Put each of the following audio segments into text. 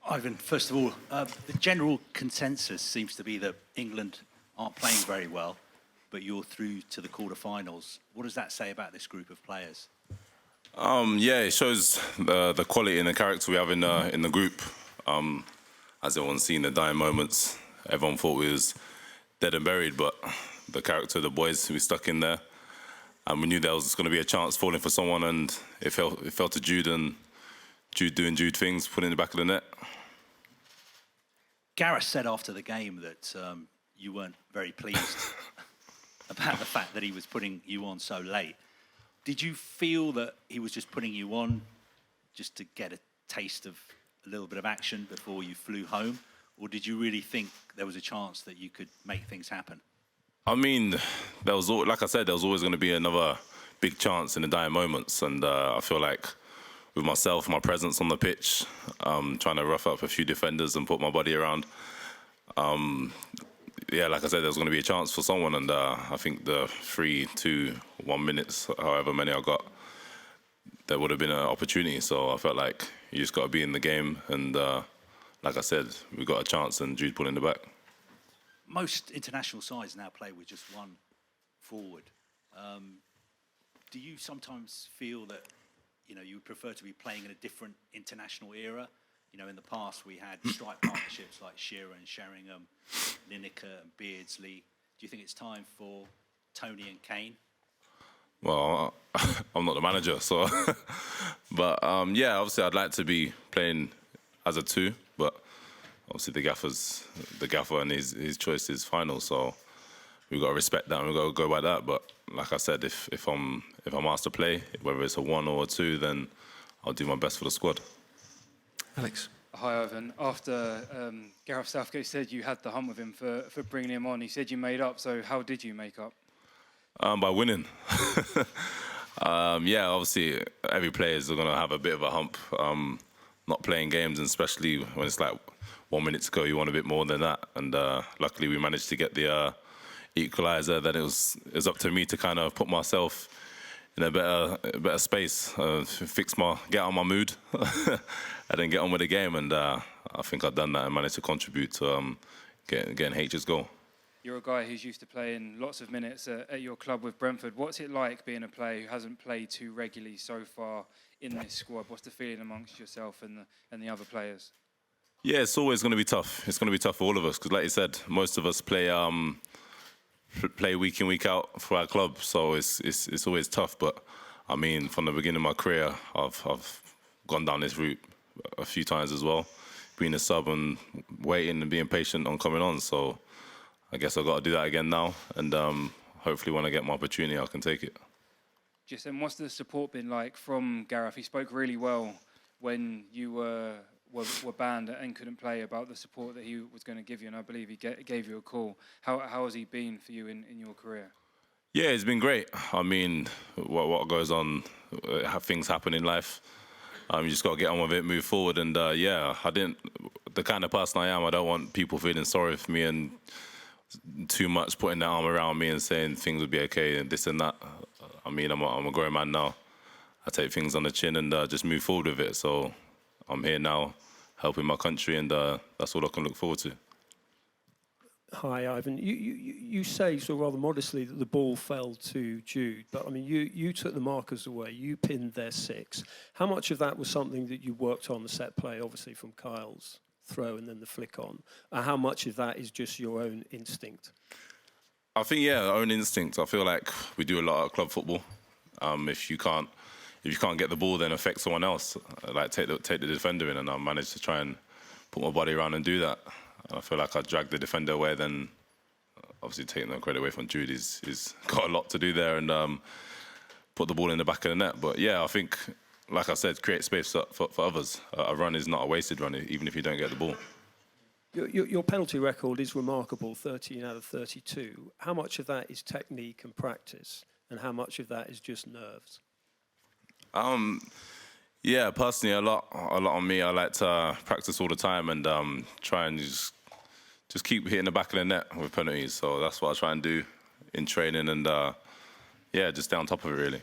Ivan, first of all, the general consensus seems to be that England aren't playing very well, but you're through to the quarterfinals. What does that say about this group of players? Yeah, it shows the quality and the character we have in the group. As everyone's seen, the dying moments, everyone thought we was dead and buried, but the character of the boys, we stuck in there. And we knew there was going to be a chance falling for someone, and it fell to Jude, and Jude doing Jude things, putting it in the back of the net. Gareth said after the game that you weren't very pleased about the fact that he was putting you on so late. Did you feel that he was just putting you on just to get a taste of a little bit of action before you flew home? Or did you really think there was a chance that you could make things happen? I mean, like I said, there was always going to be another big chance in the dying moments. And I feel like with myself, my presence on the pitch, trying to rough up a few defenders and put my body around, yeah, like I said, there was going to be a chance for someone, and I think the 3, 2, 1 minutes, however many I got, there would have been an opportunity. So I felt like you just got to be in the game, and like I said, we got a chance, and Jude put in the back. Most international sides now play with just one forward. Do you sometimes feel that you would prefer to be playing in a different international era? In the past we had strike partnerships like Shearer and Sheringham, Lineker and Beardsley. Do you think it's time for Toney and Kane? Well, I'm not the manager, so... but, yeah, obviously I'd like to be playing as a 2, but obviously the gaffer and his choice is final, so we've got to respect that and we've got to go by that. But like I said, if I'm asked to play, whether it's a 1 or a 2, then I'll do my best for the squad. Alex. Hi, Ivan. After Gareth Southgate said you had the hump with him for bringing him on, he said you made up. So how did you make up? By winning. Yeah, obviously every player is going to have a bit of a hump. Not playing games, and especially when it's like 1 minute to go, you want a bit more than that. And luckily we managed to get the equaliser. Then it was up to me to kind of put myself in a better space, get out of my mood, and then get on with the game. And I think I've done that and managed to contribute to getting H's goal. You're a guy who's used to playing lots of minutes at your club with Brentford. What's it like being a player who hasn't played too regularly so far in this squad? What's the feeling amongst yourself and the other players? Yeah, it's always going to be tough. It's going to be tough for all of us because, like you said, most of us play week in, week out for our club, so it's always tough. But I mean, from the beginning of my career, I've gone down this route a few times as well, being a sub and waiting and being patient on coming on. So I guess I've got to do that again now, and hopefully when I get my opportunity, I can take it. Just what's the support been like from Gareth? He spoke really well when you were banned and couldn't play about the support that he was going to give you, and I believe he gave you a call. How has he been for you in your career? Yeah, it's been great. I mean, what goes on, things happen in life. You just got to get on with it, move forward, and yeah, the kind of person I am, I don't want people feeling sorry for me and too much putting their arm around me and saying things will be okay and this and that. I mean, I'm a grown man now. I take things on the chin and just move forward with it. So I'm here now, helping my country, and that's all I can look forward to. Hi, Ivan. You say, so rather modestly, that the ball fell to Jude, but I mean, you took the markers away, you pinned their 6. How much of that was something that you worked on, the set play, obviously from Kyle's throw and then the flick on? How much of that is just your own instinct? I think, yeah, our own instinct. I feel like we do a lot of club football. If you can't get the ball, then affect someone else. Like take the defender in, and I managed to try and put my body around and do that. I feel like I dragged the defender away. Then, obviously, taking the credit away from Jude, he's got a lot to do there and put the ball in the back of the net. But yeah, I think, like I said, create space for others. A run is not a wasted run, even if you don't get the ball. Your penalty record is remarkable, 13 out of 32. How much of that is technique and practice, and how much of that is just nerves? Yeah, personally, a lot on me. I like to practice all the time and try and just keep hitting the back of the net with penalties. So that's what I try and do in training, and yeah, just stay on top of it, really.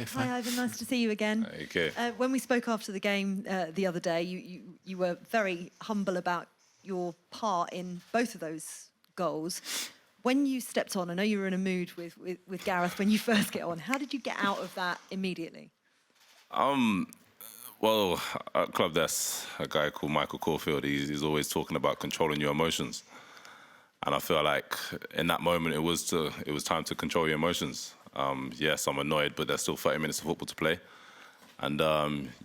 Hi, Ivan. Nice to see you again. Okay. When we spoke after the game the other day, you you were very humble about your part in both of those goals. When you stepped on, I know you were in a mood with Gareth when you first get on. How did you get out of that immediately? Well, at club, there's a guy called Michael Caulfield. He's always talking about controlling your emotions. And I feel like in that moment, it was time to control your emotions. Yes, I'm annoyed, but there's still 30 minutes of football to play. And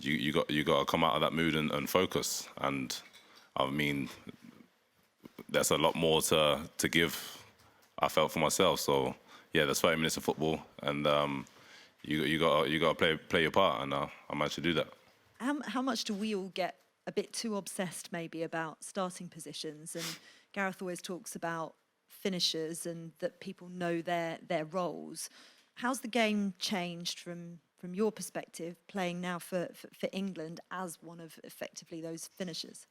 you got to come out of that mood and focus. And I mean, there's a lot more to give, I felt, for myself. So yeah, there's 30 minutes of football, and you got to play your part, and I managed to do that. How much do we all get a bit too obsessed maybe about starting positions? And Gareth always talks about finishers and that people know their roles. How's the game changed from your perspective, playing now for England as one of effectively those finishers?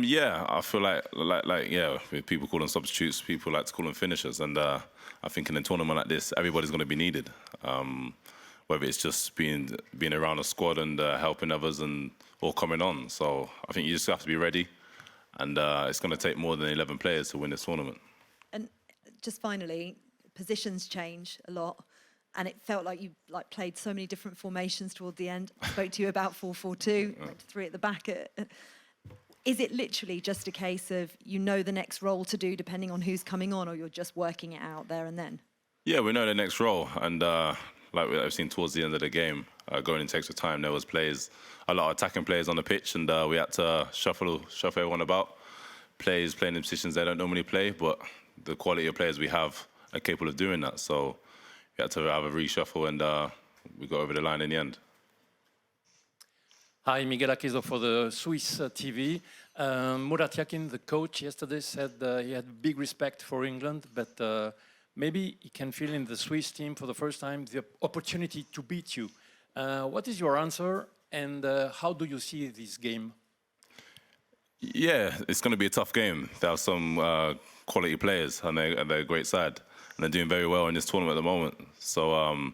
Yeah, I feel like yeah, people call them substitutes, people like to call them finishers, and I think in a tournament like this, everybody's going to be needed. Whether it's just being around a squad and helping others or coming on. So I think you just have to be ready, and it's going to take more than 11 players to win this tournament. And just finally, positions change a lot, and it felt like you played so many different formations toward the end. I spoke to you about 4-4-2, went to 3 at the back. Is it literally just a case of you know the next role to do depending on who's coming on, or you're just working it out there and then? Yeah, we know the next role, and like I've seen towards the end of the game, going into extra time, there was a lot of attacking players on the pitch, and we had to shuffle everyone about. Players playing in positions they don't normally play, but the quality of players we have are capable of doing that. So we had to have a reshuffle, and we got over the line in the end. Hi, Miguel Aqueso for the Swiss TV. Murat Yakin, the coach, yesterday said he had big respect for England, but maybe he can feel in the Swiss team for the first time the opportunity to beat you. What is your answer, and how do you see this game? Yeah, it's going to be a tough game. There are some quality players, and they're a great side, and they're doing very well in this tournament at the moment. So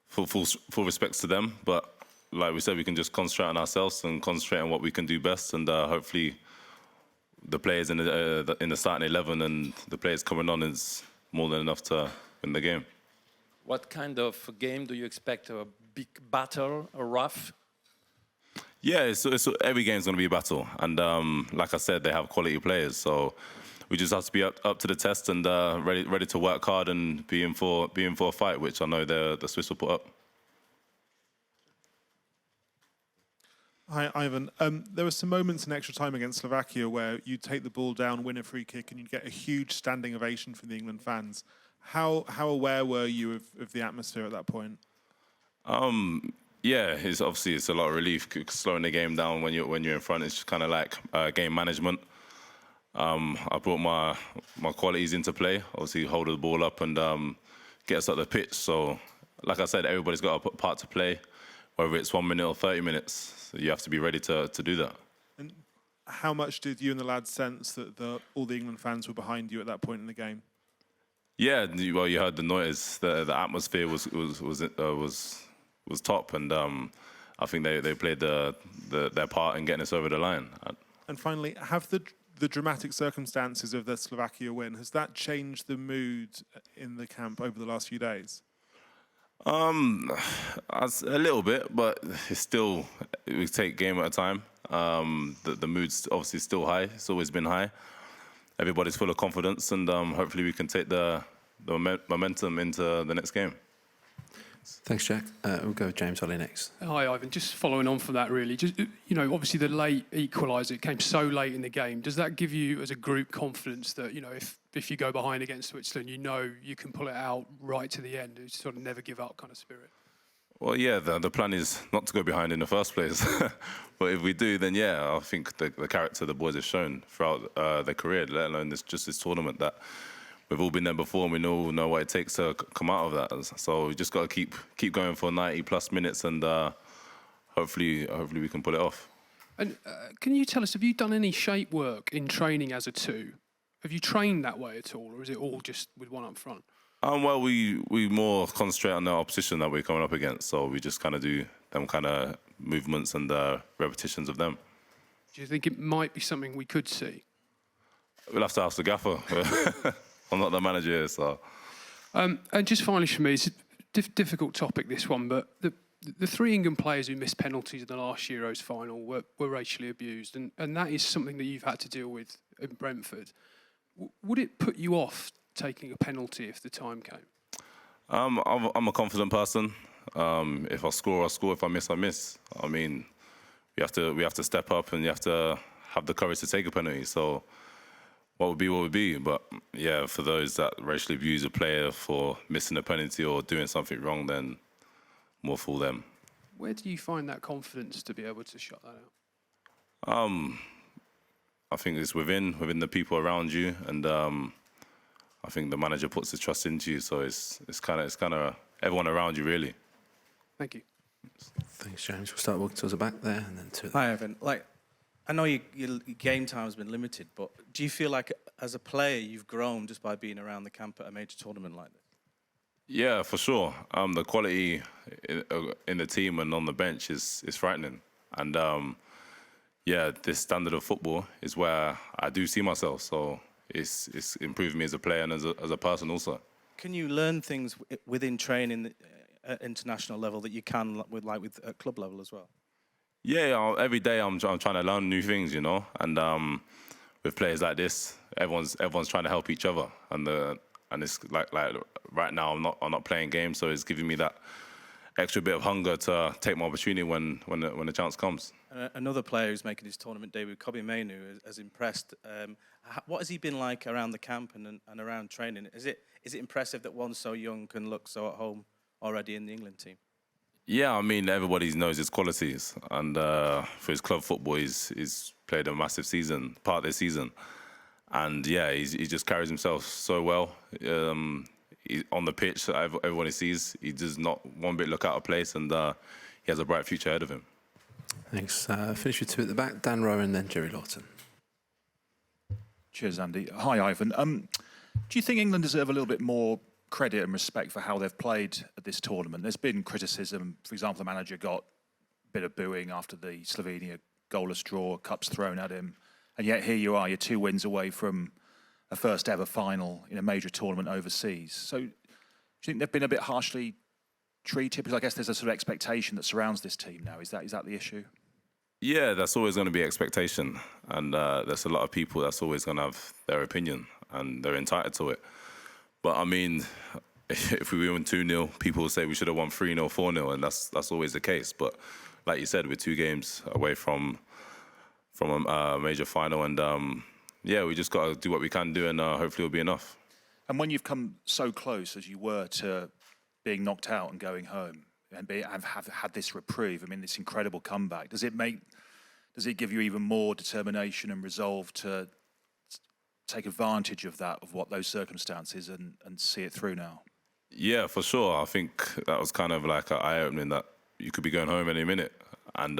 full respects to them, but like we said, we can just concentrate on ourselves and concentrate on what we can do best, and hopefully the players in the starting 11 and the players coming on is more than enough to win the game. What kind of game do you expect? A big battle, a rough? Yeah, every game's going to be a battle, and like I said, they have quality players, so we just have to be up to the test and ready to work hard and be in for a fight, which I know the Swiss will put up. Hi, Ivan. There were some moments in extra time against Slovakia where you'd take the ball down, win a free kick, and you'd get a huge standing ovation from the England fans. How aware were you of the atmosphere at that point? Yeah, it's a lot of relief. Slowing the game down when you're in front, it's just kind of like game management. I brought my qualities into play. Obviously, hold the ball up and get us up the pitch. So, like I said, everybody's got a part to play, whether it's 1 minute or 30 minutes. So you have to be ready to do that. And how much did you and the lads sense that all the England fans were behind you at that point in the game? Yeah, well, you heard the noise. The atmosphere was top, and I think they played their part in getting us over the line. And finally, have the dramatic circumstances of the Slovakia win, has that changed the mood in the camp over the last few days? A little bit, but it's still, we take game at a time. The mood's obviously still high. It's always been high. Everybody's full of confidence, and hopefully we can take the momentum into the next game. Thanks, Jack. We'll go with James Holly next. Hi, Ivan. Just following on from that, really. Just, obviously the late equaliser, it came so late in the game. Does that give you, as a group, confidence that, if you go behind against Switzerland, you can pull it out right to the end? It's sort of never give up kind of spirit. Well, yeah, the plan is not to go behind in the first place. But if we do, then yeah, I think the character the boys have shown throughout their career, let alone this tournament, that we've all been there before and we all know what it takes to come out of that. So we just got to keep going for 90 plus minutes, and hopefully we can pull it off. And can you tell us, have you done any shape work in training as a two? Have you trained that way at all, or is it all just with one up front? Well, we more concentrate on the opposition that we're coming up against, so we just kind of do them kind of movements and repetitions of them. Do you think it might be something we could see? We'll have to ask the gaffer. I'm not the manager here, so. And just finally for me, it's a difficult topic, this one, but the 3 England players who missed penalties in the last Euros final were racially abused, and that is something that you've had to deal with in Brentford. Would it put you off taking a penalty if the time came? I'm a confident person. If I score, I score. If I miss, I miss. I mean, we have to step up, and you have to have the courage to take a penalty. So what would be. But yeah, for those that racially abuse a player for missing a penalty or doing something wrong, then more fool them. Where do you find that confidence to be able to shut that out? I think it's within the people around you, and I think the manager puts the trust into you. So it's kind of everyone around you, really. Thank you. Thanks, James. We'll start walking towards the back there, and then to the... Hi, Evan. I know your game time has been limited, but do you feel like as a player you've grown just by being around the camp at a major tournament like this? Yeah, for sure. The quality in the team and on the bench is frightening. And yeah, this standard of football is where I do see myself. So it's improved me as a player and as a person also. Can you learn things within training at international level that you can with at club level as well? Yeah, every day I'm trying to learn new things, you know. And with players like this, everyone's trying to help each other. And it's like right now I'm not playing games, so it's giving me that extra bit of hunger to take my opportunity when the chance comes. Another player who's making his tournament debut, Kobbie Mainoo, has impressed. What has he been like around the camp and around training? Is it impressive that one so young can look so at home already in the England team? Yeah, I mean, everybody knows his qualities, and for his club football, he's played a massive part of this season. And yeah, he just carries himself so well. On the pitch, everyone he sees, he does not one bit look out of place, and he has a bright future ahead of him. Thanks. Finish with 2 at the back, Dan Rowe and then Jerry Lawton. Cheers, Andy. Hi, Ivan. Do you think England deserve a little bit more credit and respect for how they've played at this tournament? There's been criticism. For example, the manager got a bit of booing after the Slovenia goalless draw, cups thrown at him. And yet here you are, you're 2 wins away from a first ever final in a major tournament overseas. So do you think they've been a bit harshly treated? Because I guess there's a sort of expectation that surrounds this team now. Is that the issue? Yeah, that's always going to be expectation. And there's a lot of people that's always going to have their opinion, and they're entitled to it. But I mean, if we win 2-0, people will say we should have won 3-0, 4-0, and that's always the case. But like you said, we're 2 games away from a major final, and yeah, we just got to do what we can do, and hopefully it'll be enough. And when you've come so close as you were to being knocked out and going home, and have had this reprieve, I mean, this incredible comeback, does it give you even more determination and resolve to take advantage of what those circumstances and see it through now? Yeah, for sure. I think that was kind of like an eye-opening that you could be going home any minute, and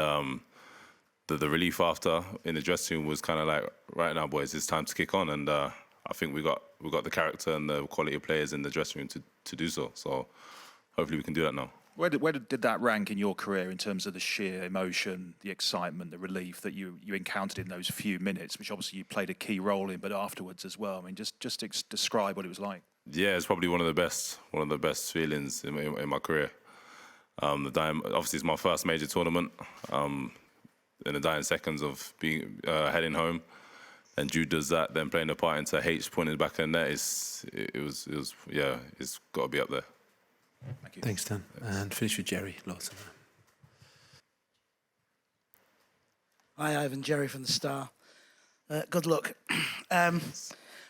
the relief after in the dressing room was kind of like, right now, boys, it's time to kick on. And I think we got the character and the quality of players in the dressing room to do so. So hopefully we can do that now. Where did that rank in your career in terms of the sheer emotion, the excitement, the relief that you encountered in those few minutes, which obviously you played a key role in, but afterwards as well? I mean, just describe what it was like. Yeah, it's probably one of the best feelings in my career. Obviously, it's my first major tournament. In the dying seconds of being heading home, and Jude does that, then playing the part into H pointing back in the net, it's got to be up there. Thank you. Thanks, Dan. And finish with Jerry Lawton. Hi, Ivan. Jerry from the Star. Good luck.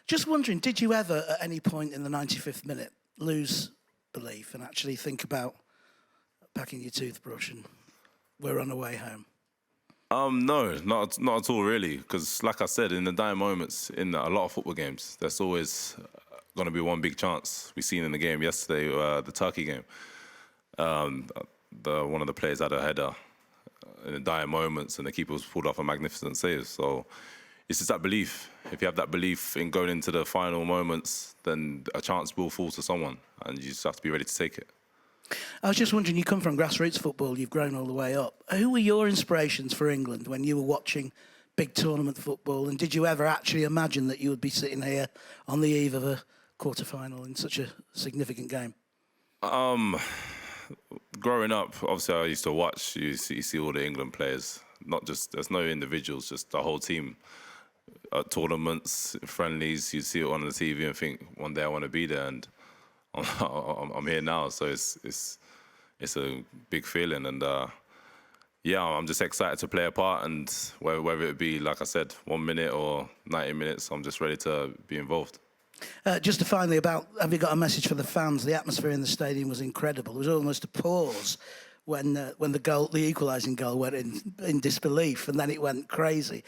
Just wondering, did you ever, at any point in the 95th minute, lose belief and actually think about packing your toothbrush and we're on our way home? No, not at all, really. Because, like I said, in the dying moments in a lot of football games, there's always going to be one big chance. We seen in the game yesterday, the Turkey game. One of the players had a header in the dying moments, and the keeper was pulled off a magnificent save. So it's just that belief. If you have that belief in going into the final moments, then a chance will fall to someone, and you just have to be ready to take it. I was just wondering, you come from grassroots football, you've grown all the way up. Who were your inspirations for England when you were watching big tournament football? And did you ever actually imagine that you would be sitting here on the eve of a quarter-final in such a significant game? Growing up, obviously I used to watch. You see all the England players. Not just, there's no individuals, just the whole team. At tournaments, friendlies, you see it on the TV and think, one day I want to be there, and I'm here now. So it's a big feeling, and yeah, I'm just excited to play a part, and whether it be, like I said, 1 minute or 90 minutes, I'm just ready to be involved. Just to finally, have you got a message for the fans? The atmosphere in the stadium was incredible. There was almost a pause when the equalising goal went in disbelief, and then it went crazy.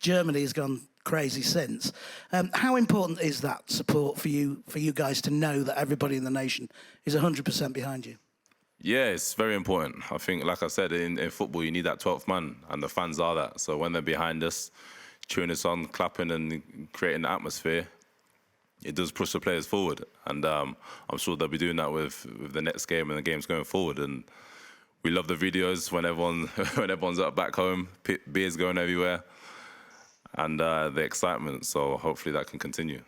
Germany has gone crazy since. How important is that support for you guys to know that everybody in the nation is 100% behind you? Yeah, it's very important. I think, like I said, in football, you need that 12th man, and the fans are that. So when they're behind us, cheering us on, clapping and creating the atmosphere, it does push the players forward. And I'm sure they'll be doing that with the next game and the games going forward. And we love the videos when everyone's up back home, beers going everywhere, and the excitement. So hopefully that can continue.